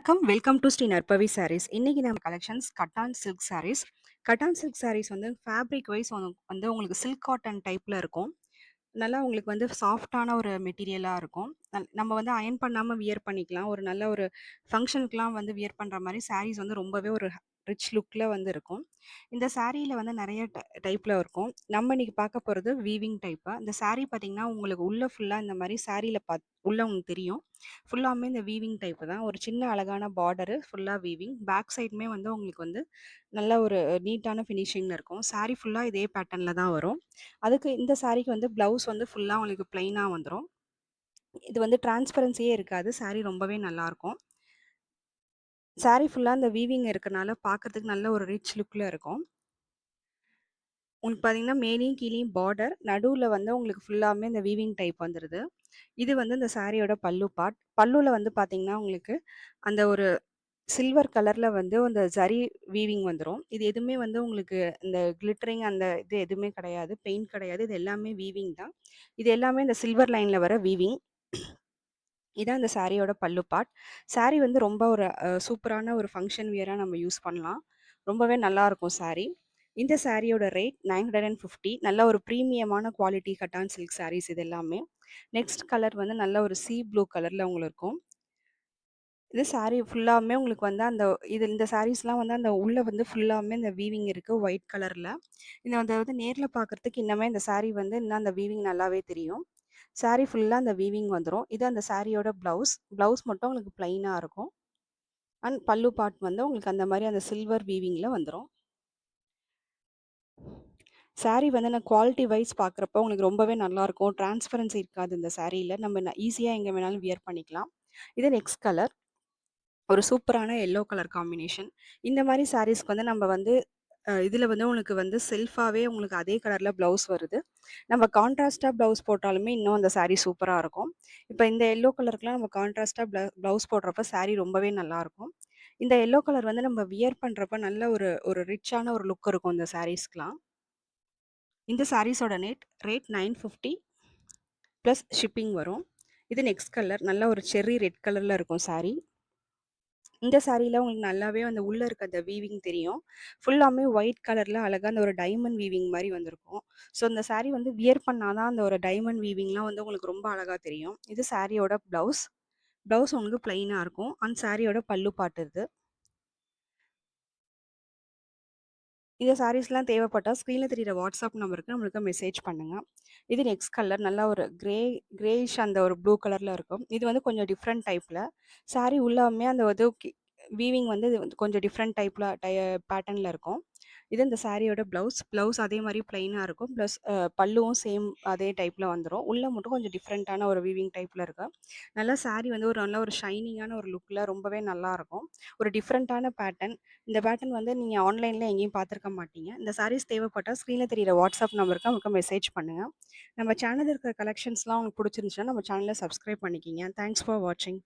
வணக்கம். Welcome to Sri Narpavi sarees. இன்னைக்கு நம்ம collections kattan silk sarees. Kattan silk sarees வந்து ஃபேப்ரிக் வைஸ் வந்து உங்களுக்கு சில்க் காட்டன் டைப்ல இருக்கும். நல்லா உங்களுக்கு வந்து சாஃப்ட்டான ஒரு மெட்டீரியலா இருக்கும். நம்ம வந்து அயர்ன் பண்ணாம வியர் பண்ணிக்கலாம். ஒரு நல்ல ஒரு ஃபங்ஷனுக்குலாம் வந்து வியர் பண்ற மாரி சாரீஸ் வந்து ரொம்பவே ஒரு ரிச் லுக்ல வந்து இருக்கும். இந்த சாரீல வந்து நெறைய டைப்ல இருக்கும். நம்ம இன்னைக்கு பார்க்க போறது வீவிங் டைப்பு. இந்த சாரீ பார்த்தீங்கன்னா, உங்களுக்கு உள்ள ஃபுல்லா இந்த மாரி சாரீல உள்ள உங்களுக்கு தெரியும். ஃபுல்லாமே இந்த வீவிங் டைப்பு தான். ஒரு சின்ன அழகான பார்டரு, ஃபுல்லா வீவிங். பேக் சைடுமே வந்து உங்களுக்கு வந்து நல்ல ஒரு நீட்டான ஃபினிஷிங்ல இருக்கும். சாரீ ஃபுல்லா இதே பேட்டர்ன்ல தான் வரும். அதுக்கு இந்த சாரீக்கு வந்து ப்ளவுஸ் வந்து ஃபுல்லா உங்களுக்கு பிளெயினா வந்துரும். இது வந்து டிரான்ஸ்பரன்சியே இருக்காது. சாரீ ரொம்பவே நல்லாருக்கும். சாரீ ஃபுல்லா இந்த வீவிங் இருக்கனால பார்க்கறதுக்கு நல்ல ஒரு ரிச் லுக்ல இருக்கும். உங்களுக்கு பார்த்தீங்கன்னா, மேலேயும் கீழேயும் பார்டர், நடுவுல வந்து உங்களுக்கு ஃபுல்லாமே இந்த வீவிங் டைப் வந்துருது. இது வந்து இந்த சாரியோட பல்லு பார்ட். பல்லுல வந்து பார்த்தீங்கன்னா, உங்களுக்கு அந்த ஒரு சில்வர் கலர்ல வந்து அந்த ஜரி வீவிங் வந்துரும். இது எதுவுமே வந்து உங்களுக்கு இந்த கிளிட்டரிங் அந்த இது எதுவுமே கிடையாது. பெயிண்ட் கிடையாது. இது எல்லாமே வீவிங் தான். இது எல்லாமே இந்த சில்வர் லைன்ல வர வீவிங். இதான் இந்த சாரியோட பல்லு பார்ட். சாரி வந்து ரொம்ப ஒரு சூப்பரான ஒரு ஃபங்ஷன் வியரா நம்ம யூஸ் பண்ணலாம். ரொம்பவே நல்லாருக்கும் சாரி. இந்த சாரியோட ரேட் 950. நல்ல ஒரு பிரீமியமான குவாலிட்டி கட்டான் சில்க் சாரீஸ் இது எல்லாமே. நெக்ஸ்ட் கலர் வந்து நல்ல ஒரு சீ ப்ளூ கலர்ல உங்களுக்கு இருக்கும். இது சாரி ஃபுல்லாமே உங்களுக்கு வந்து இந்த சாரீஸ்லாம் வந்து அந்த உள்ள வந்து ஃபுல்லாமே இந்த வீவிங் இருக்கு ஒயிட் கலர்ல. இத வந்து நேர்ல பார்க்கறதுக்கு இன்னமே இந்த சாரி வந்து இன்னும் அந்த வீவிங் நல்லாவே தெரியும். சாரி ஃபுல்லா அந்த வீவிங் வந்துரும். இது அந்த சாரியோட ப்ளவுஸ். ப்ளவுஸ் மட்டும் உங்களுக்கு பிளைனா இருக்கும். அண்ட் பல்லு பார்ட் வந்து உங்களுக்கு அந்த மாரி அந்த சில்வர் வீவிங்ல வந்துரும். சாரி வந்து நான் குவாலிட்டி வைஸ் பார்க்குறப்போ உங்களுக்கு ரொம்பவே நல்லாருக்கும். டிரான்ஸ்பரன்சி இருக்காது இந்த சாரில. நம்ம ஈஸியா எங்க வேணாலும் வியர் பண்ணிக்கலாம். இது நெக்ஸ்ட் கலர். ஒரு சூப்பரான எல்லோ கலர் காம்பினேஷன். இந்த மாரி சாரீஸ்க்கு வந்து நம்ம வந்து இதில வந்து உங்களுக்கு வந்து செல்ஃபாவே உங்களுக்கு அதே கலர்ல ப்ளவுஸ் வருது. நம்ம கான்ட்ராஸ்ட்டா ப்ளவுஸ் போட்டாலுமே இன்னும் அந்த சாரீ சூப்பரா இருக்கும். இப்ப இந்த எல்லோ கலருக்குலாம் நம்ம கான்ட்ராஸ்ட்டா ப்ளவுஸ் போடுறப்ப சாரீ ரொம்பவே நல்லாருக்கும். இந்த எல்லோ கலர் வந்து நம்ம வியர் பண்றப்ப நல்ல ஒரு ஒரு ரிச்சான ஒரு லுக் இருக்கும் இந்த சாரீஸ்க்குலாம். இந்த சாரீஸோட ரேட் 950 பிளஸ் ஷிப்பிங் வரும். இது நெக்ஸ்ட் கலர். நல்ல ஒரு செர்ரி ரெட் கலர்ல இருக்கும் சாரீ. இந்த சாரீல உங்களுக்கு நல்லாவே அந்த உள்ள இருக்க அந்த வீவிங் தெரியும். ஃபுல்லாமே ஒயிட் கலர்ல அழகா அந்த ஒரு டைமண்ட் வீவிங் மாரி வந்திருக்கும். ஸோ இந்த சாரீ வந்து வியர் பண்ணா தான் அந்த ஒரு டைமண்ட் வீவிங்லாம் வந்து உங்களுக்கு ரொம்ப அழகா தெரியும். இது சாரியோட ப்ளவுஸ். ப்ளவுஸ் உங்களுக்கு பிளெயினா இருக்கும். அண்ட் சாரியோட பல்லு பார்ட் இது. இந்த சாரீஸ்லாம் தேவைப்பட்டா ஸ்க்ரீன்ல தெரியிற வாட்ஸ்அப் நம்பருக்கு நம்மளுக்கு மெசேஜ் பண்ணுங்க. இது நெக்ஸ்ட் கலர் நல்லா ஒரு கிரேயிஷ் அந்த ஒரு ப்ளூ கலர்ல இருக்கும். இது வந்து கொஞ்சம் டிஃப்ரெண்ட் டைப்ல. சாரி உள்ளாமே அந்த இது வீவிங் வந்து இது வந்து கொஞ்சம் டிஃப்ரெண்ட் டைப்ல பேட்டர்ன்ல இருக்கும். இது இந்த சாரியோட ப்ளவுஸ். ப்ளவுஸ் அதே மாரி பிளெயினா இருக்கும். ப்ளஸ் பல்லுவும் சேம் அதே டைப்ல வந்துரும். உள்ள மட்டும் கொஞ்சம் டிஃப்ரெண்ட்டான ஒரு வீவிங் டைப்ல இருக்கு. நல்லா சாரி வந்து ஒரு நல்ல ஒரு ஷைனிங்கான ஒரு லுக்ல ரொம்பவே நல்லாருக்கும். ஒரு டிஃப்ரெண்ட்டான பேட்டர்ன். இந்த பேட்டர்ன் வந்து நீங்க ஆன்லைன்ல எங்கேயும் பார்த்துருக்க மாட்டீங்க. இந்த சாரீஸ் தேவைப்பட்டா ஸ்க்ரீன்ல தெரியிற வாட்ஸ்அப் நம்பருக்கு நமக்கு மெசேஜ் பண்ணுங்க. நம்ம சேனல்ல இருக்கிற கலெக்ஷன்ஸ்லாம் உங்களுக்கு புடிச்சிருந்துச்சுன்னா, நம்ம சேனல சப்ஸ்கிரைப் பண்ணிக்கங்க. தேங்க்ஸ் ஃபார் வாட்சிங்.